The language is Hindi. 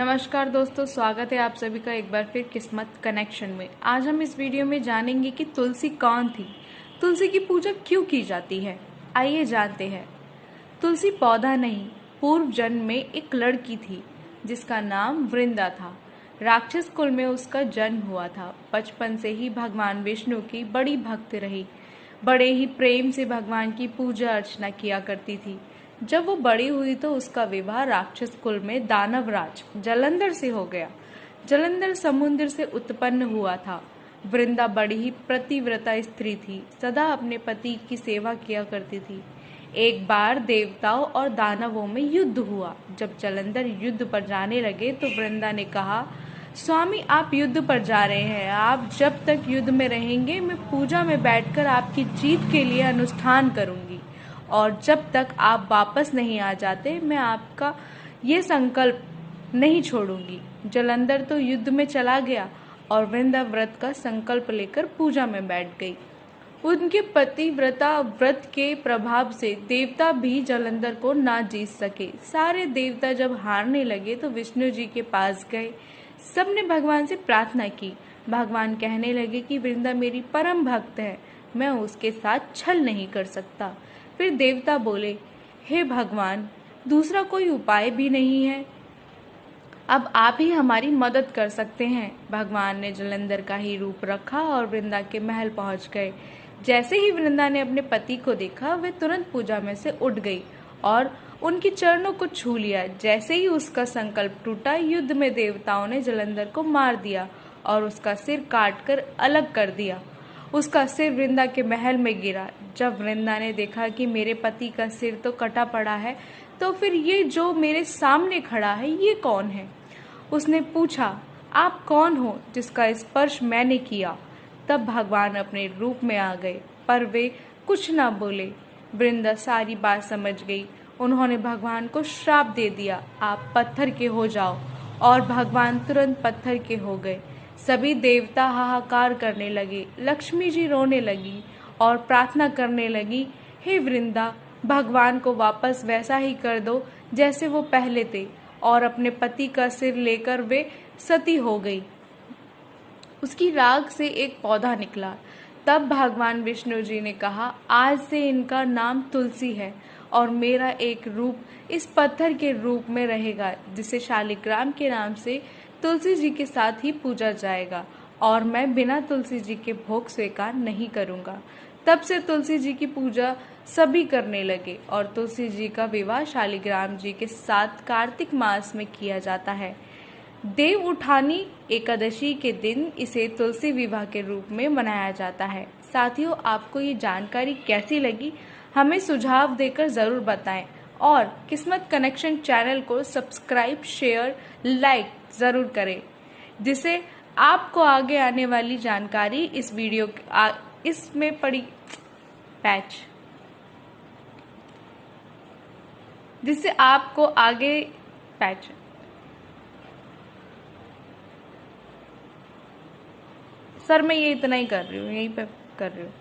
नमस्कार दोस्तों, स्वागत है आप सभी का एक बार फिर किस्मत कनेक्शन में। आज हम इस वीडियो में जानेंगे कि तुलसी कौन थी, तुलसी की पूजा क्यों की जाती है। आइए जानते हैं। तुलसी पौधा नहीं, पूर्व जन्म में एक लड़की थी जिसका नाम वृंदा था। राक्षस कुल में उसका जन्म हुआ था। बचपन से ही भगवान विष्णु की बड़ी भक्त रही, बड़े ही प्रेम से भगवान की पूजा अर्चना किया करती थी। जब वो बड़ी हुई तो उसका विवाह राक्षस कुल में दानवराज जलंधर से हो गया। जलंधर समुद्र से उत्पन्न हुआ था। वृंदा बड़ी ही पतिव्रता स्त्री थी, सदा अपने पति की सेवा किया करती थी। एक बार देवताओं और दानवों में युद्ध हुआ। जब जलंधर युद्ध पर जाने लगे तो वृंदा ने कहा, स्वामी आप युद्ध पर जा रहे हैं, आप जब तक युद्ध में रहेंगे मैं पूजा में बैठकर आपकी जीत के लिए अनुष्ठान करूंगी, और जब तक आप वापस नहीं आ जाते मैं आपका ये संकल्प नहीं छोड़ूंगी। जलंधर तो युद्ध में चला गया और वृंदा व्रत का संकल्प लेकर पूजा में बैठ गई। उनके पतिव्रता व्रत के प्रभाव से देवता भी जलंधर को ना जीत सके। सारे देवता जब हारने लगे तो विष्णु जी के पास गए। सबने भगवान से प्रार्थना की। भगवान कहने लगे कि वृंदा मेरी परम भक्त है, मैं उसके साथ छल नहीं कर सकता। फिर देवता बोले, हे भगवान, दूसरा कोई उपाय भी नहीं है, अब आप ही हमारी मदद कर सकते हैं। भगवान ने जलंधर का ही रूप रखा और वृंदा के महल पहुंच गए। जैसे ही वृंदा ने अपने पति को देखा वे तुरंत पूजा में से उठ गई और उनके चरणों को छू लिया। जैसे ही उसका संकल्प टूटा, युद्ध में देवताओं ने जलंधर को मार दिया और उसका सिर काटकर अलग कर दिया। उसका सिर वृंदा के महल में गिरा। जब वृंदा ने देखा कि मेरे पति का सिर तो कटा पड़ा है, तो फिर ये जो मेरे सामने खड़ा है ये कौन है? उसने पूछा, आप कौन हो जिसका स्पर्श मैंने किया? तब भगवान अपने रूप में आ गए, पर वे कुछ ना बोले। वृंदा सारी बात समझ गई। उन्होंने भगवान को श्राप दे दिया, आप पत्थर के हो जाओ, और भगवान तुरंत पत्थर के हो गए। सभी देवता हाहाकार करने लगे। लक्ष्मी जी रोने लगी और प्रार्थना करने लगी, हे वृंदा, भगवान को वापस वैसा ही कर दो जैसे वो पहले थे। और अपने पति का सिर लेकर वे सती हो गई। उसकी राख से एक पौधा निकला। तब भगवान विष्णु जी ने कहा, आज से इनका नाम तुलसी है और मेरा एक रूप इस पत्थर के रूप में रहेगा, जिसे शालिग्राम के नाम से तुलसी जी के साथ ही पूजा जाएगा, और मैं बिना तुलसी जी के भोग स्वीकार नहीं करूंगा। तब से तुलसी जी की पूजा सभी करने लगे और तुलसी जी का विवाह शालिग्राम जी के साथ कार्तिक मास में किया जाता है। देव उठानी एकादशी के दिन इसे तुलसी विवाह के रूप में मनाया जाता है। साथियों, आपको ये जानकारी कैसी लगी हमें सुझाव देकर जरूर बताएं, और किस्मत कनेक्शन चैनल को सब्सक्राइब, शेयर, लाइक जरूर करें, जिससे आपको आगे आने वाली जानकारी इस वीडियो इसमें पड़ी पैच, जिससे आपको आगे पैच सर मैं ये इतना ही कर रही हूँ, यहीं पे कर रही हूँ।